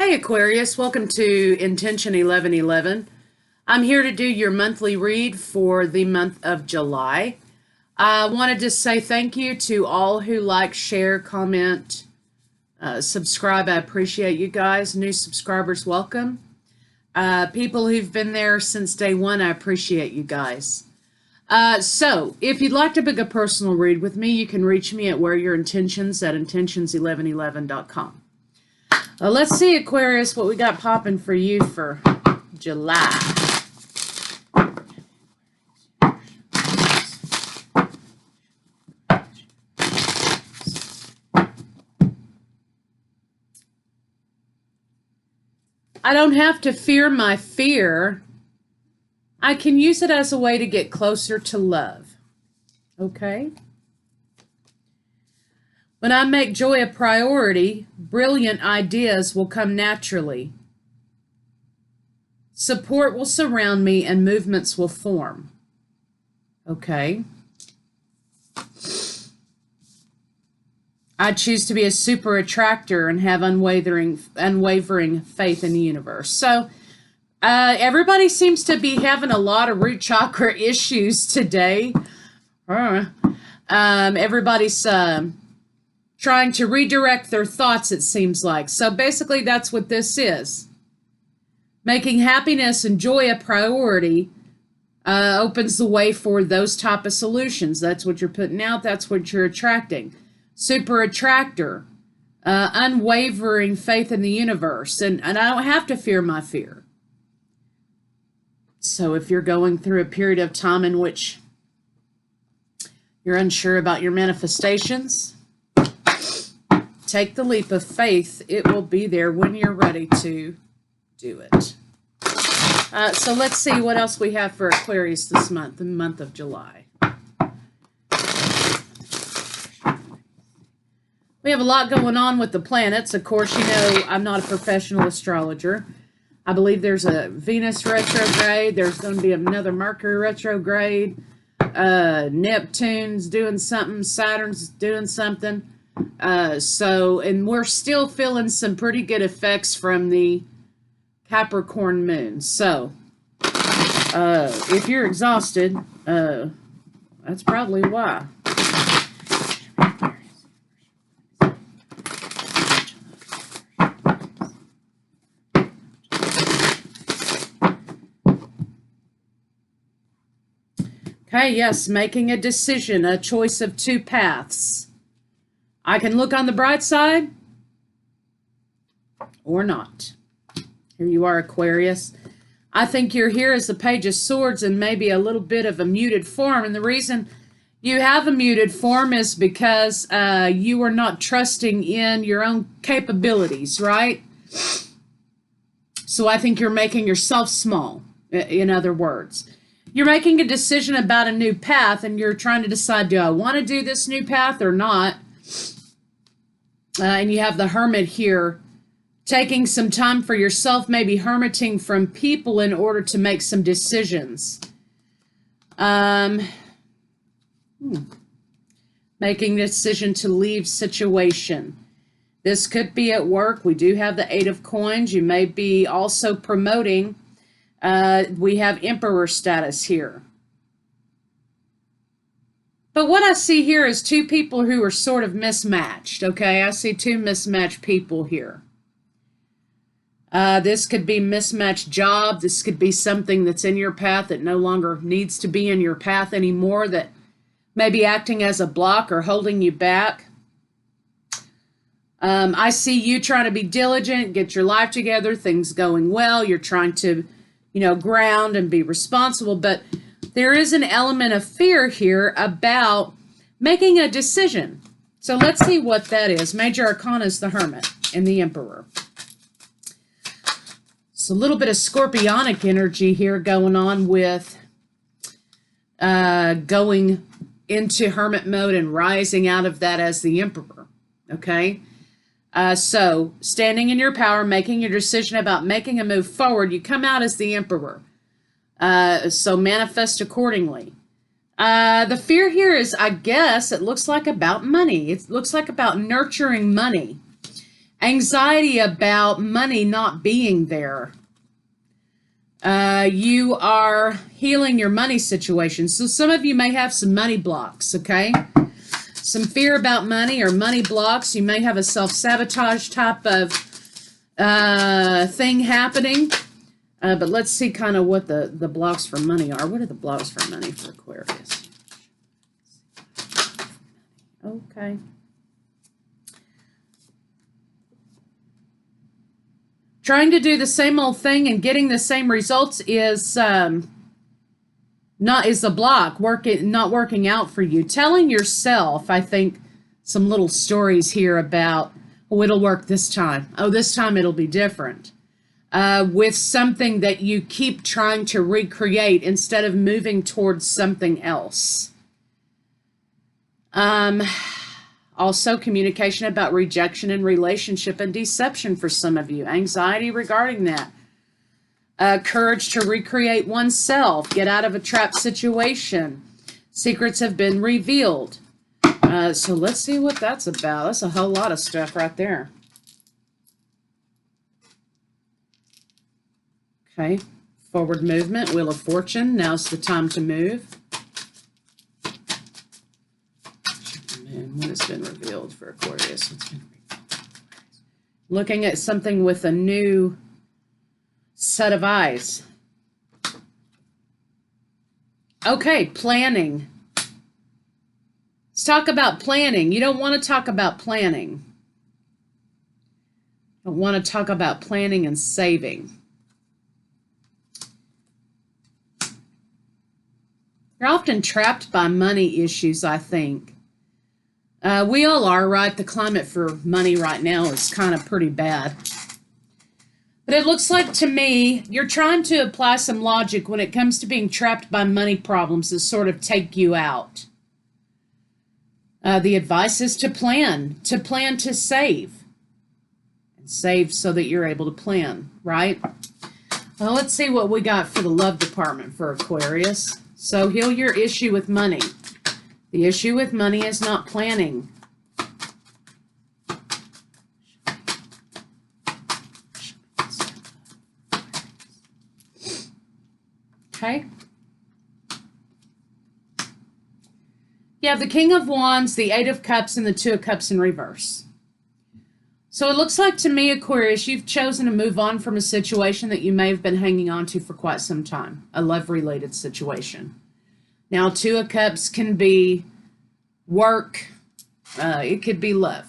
Hey Aquarius, welcome to Intention 1111. I'm here to do your monthly read for the month of July. I wanted to say thank you to all who like, share, comment, subscribe. I appreciate you guys. New subscribers, welcome. People who've been there since day one, I appreciate you guys. So, if you'd like to book a personal read with me, you can reach me at whereyourintentions at intentions1111.com. Let's see, Aquarius, what we got popping for you for July. I don't have to fear my fear. I can use it as a way to get closer to love. Okay? When I make joy a priority, brilliant ideas will come naturally. Support will surround me and movements will form. Okay. I choose to be a super attractor and have unwavering faith in the universe. So, everybody seems to be having a lot of root chakra issues today. Everybody's trying to redirect their thoughts, it seems like. So basically that's what this is. Making happiness and joy a priority opens the way for those type of solutions. That's what you're putting out. That's what you're attracting. Super attractor, unwavering faith in the universe. And I don't have to fear my fear. So if you're going through a period of time in which you're unsure about your manifestations, take the leap of faith. It will be there when you're ready to do it. So let's see what else we have for Aquarius this month, the month of July. We have a lot going on with the planets. Of course, you know, I'm not a professional astrologer. I believe there's a Venus retrograde. There's going to be another Mercury retrograde. Neptune's doing something. Saturn's doing something. And we're still feeling some pretty good effects from the Capricorn moon. So, if you're exhausted, that's probably why. Okay, yes, making a decision, a choice of two paths. I can look on the bright side or not. Here you are, Aquarius. I think you're here as the Page of Swords and maybe a little bit of a muted form. And the reason you have a muted form is because you are not trusting in your own capabilities, right? So I think you're making yourself small, in other words. You're making a decision about a new path and you're trying to decide, do I want to do this new path or not? And you have the Hermit here, taking some time for yourself, maybe hermiting from people in order to make some decisions. Making a decision to leave situation. This could be at work. We do have the Eight of Coins. You may be also promoting. We have Emperor status here. But what I see here is two people who are sort of mismatched, okay? I see two mismatched people here. This could be mismatched job. This could be something that's in your path that no longer needs to be in your path anymore, that may be acting as a block or holding you back. I see you trying to be diligent, get your life together, things going well. You're trying to, ground and be responsible, but there is an element of fear here about making a decision. So let's see what that is. Major Arcana is the Hermit and the Emperor. So a little bit of scorpionic energy here going on with going into Hermit mode and rising out of that as the Emperor. Okay? So standing in your power, making your decision about making a move forward, you come out as the Emperor. So manifest accordingly. The fear here is, I guess, it looks like about money. It looks like about nurturing money. Anxiety about money not being there. You are healing your money situation. So some of you may have some money blocks, okay? Some fear about money or money blocks. You may have a self-sabotage type of thing happening. But let's see kind of what the blocks for money are. What are the blocks for money for Aquarius? Okay. Trying to do the same old thing and getting the same results is a block. Not working out for you. Telling yourself, I think, some little stories here about, oh, it'll work this time. Oh, this time it'll be different. With something that you keep trying to recreate instead of moving towards something else. Also, communication about rejection in relationship and deception for some of you. Anxiety regarding that. Courage to recreate oneself. Get out of a trapped situation. Secrets have been revealed. So let's see what that's about. That's a whole lot of stuff right there. Okay. Forward movement. Wheel of Fortune. Now's the time to move. What has been revealed for Aquarius? What's been revealed? Looking at something with a new set of eyes. Okay, planning. Let's talk about planning. You don't want to talk about planning. You don't want to talk about planning and saving. You're often trapped by money issues, I think. We all are, right? The climate for money right now is kind of pretty bad. But it looks like to me, you're trying to apply some logic when it comes to being trapped by money problems that sort of take you out. The advice is to plan to save. And save so that you're able to plan, right? Well, let's see what we got for the love department for Aquarius. So heal your issue with money. The issue with money is not planning. Okay. You have the King of Wands, the Eight of Cups, and the Two of Cups in reverse. So it looks like to me, Aquarius, you've chosen to move on from a situation that you may have been hanging on to for quite some time. A love-related situation. Now, Two of Cups can be work. It could be love.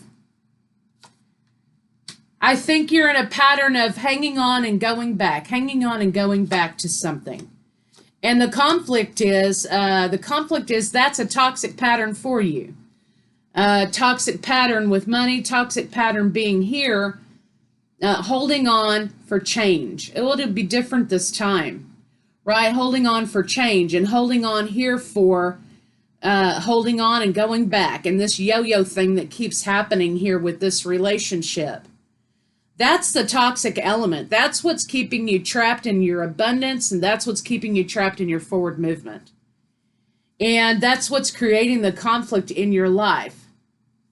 I think you're in a pattern of hanging on and going back to something. And the conflict is that's a toxic pattern for you. Toxic pattern with money, toxic pattern being here, holding on for change. It'll be different this time. Right, holding on for change and holding on here for holding on and going back, and this yo-yo thing that keeps happening here with this relationship. That's the toxic element. That's what's keeping you trapped in your abundance, and that's what's keeping you trapped in your forward movement. And that's what's creating the conflict in your life.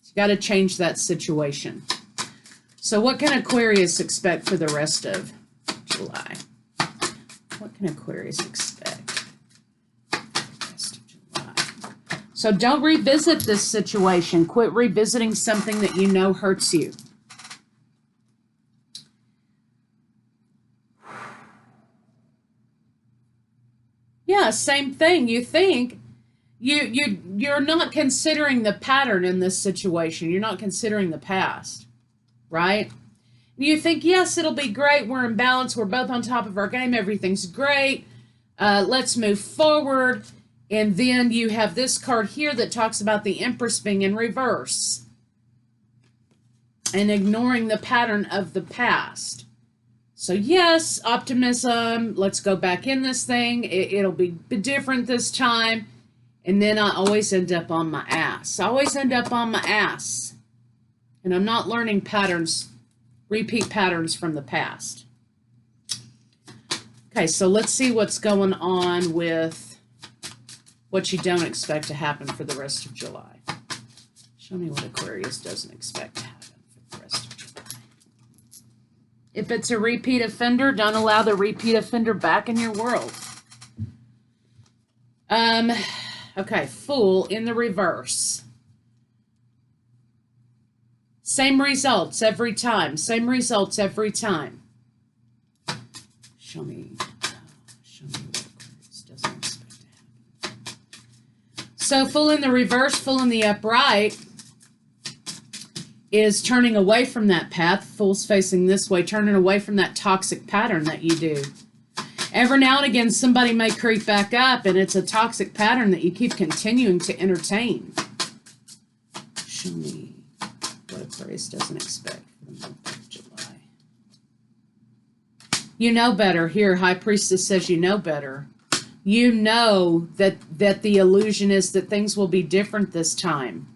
You got to change that situation. So what can Aquarius expect for the rest of July? What can Aquarius expect for the rest of July? So don't revisit this situation. Quit revisiting something that you know hurts you. Yeah, same thing. You think you're not considering the pattern in this situation. You're not considering the past, right? You think, yes, it'll be great. We're in balance. We're both on top of our game. Everything's great. Let's move forward. And then you have this card here that talks about the Empress being in reverse and ignoring the pattern of the past. So yes, optimism. Let's go back in this thing. It'll be different this time. And then I always end up on my ass. I always end up on my ass. And I'm not learning patterns, repeat patterns from the past. Okay, so let's see what's going on with what you don't expect to happen for the rest of July. Show me what Aquarius doesn't expect to happen for the rest of July. If it's a repeat offender, don't allow the repeat offender back in your world. Okay, Fool in the reverse. Same results every time. Same results every time. Show me what Aquarius doesn't expect to happen. So Fool in the reverse, Fool in the upright is turning away from that path. Fool's facing this way, turning away from that toxic pattern that you do. Every now and again, somebody may creep back up, and it's a toxic pattern that you keep continuing to entertain. Show me what Aquarius doesn't expect for the month of July. You know better. Here, High Priestess says you know better. You know that the illusion is that things will be different this time.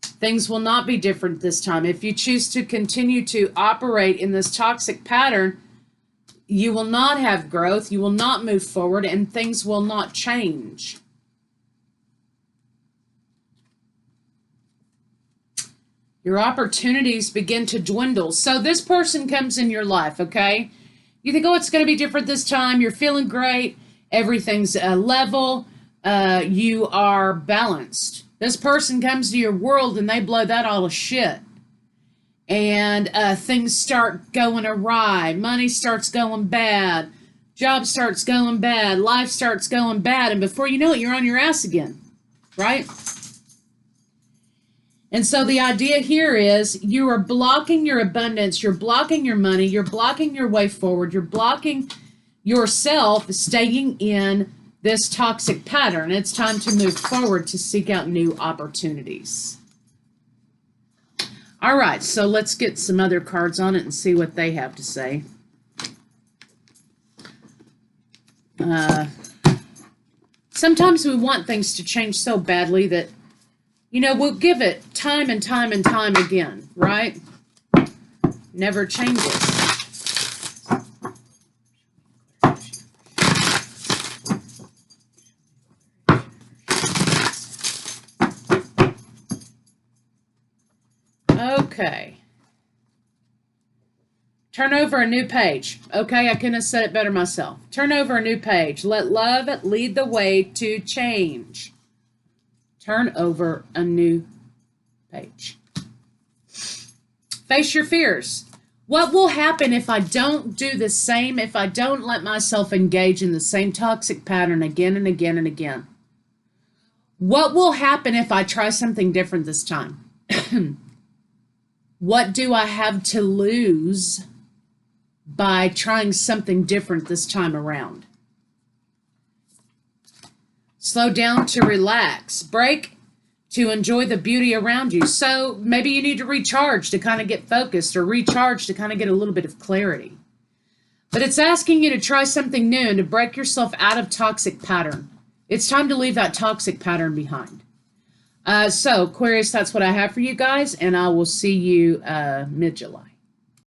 Things will not be different this time. If you choose to continue to operate in this toxic pattern, you will not have growth, you will not move forward, and things will not change. Your opportunities begin to dwindle. So this person comes in your life, okay? You think, oh, it's going to be different this time. You're feeling great. Everything's level. You are balanced. This person comes to your world and they blow that all to shit. And things start going awry. Money starts going bad. Job starts going bad. Life starts going bad. And before you know it, you're on your ass again. Right? And so the idea here is you are blocking your abundance. You're blocking your money. You're blocking your way forward. You're blocking yourself staying in this toxic pattern. It's time to move forward to seek out new opportunities. All right, so let's get some other cards on it and see what they have to say. Sometimes we want things to change so badly that, you know, we'll give it time and time and time again, right? Never changes. Okay. Turn over a new page. Okay, I couldn't have said it better myself. Turn over a new page. Let love lead the way to change. Turn over a new page. Face your fears. What will happen if I don't do the same, if I don't let myself engage in the same toxic pattern again and again and again? What will happen if I try something different this time? What do I have to lose by trying something different this time around? Slow down to relax. Break to enjoy the beauty around you. So maybe you need to recharge to kind of get focused, or recharge to kind of get a little bit of clarity. But it's asking you to try something new and to break yourself out of toxic pattern. It's time to leave that toxic pattern behind. So, Aquarius, that's what I have for you guys, and I will see you mid-July.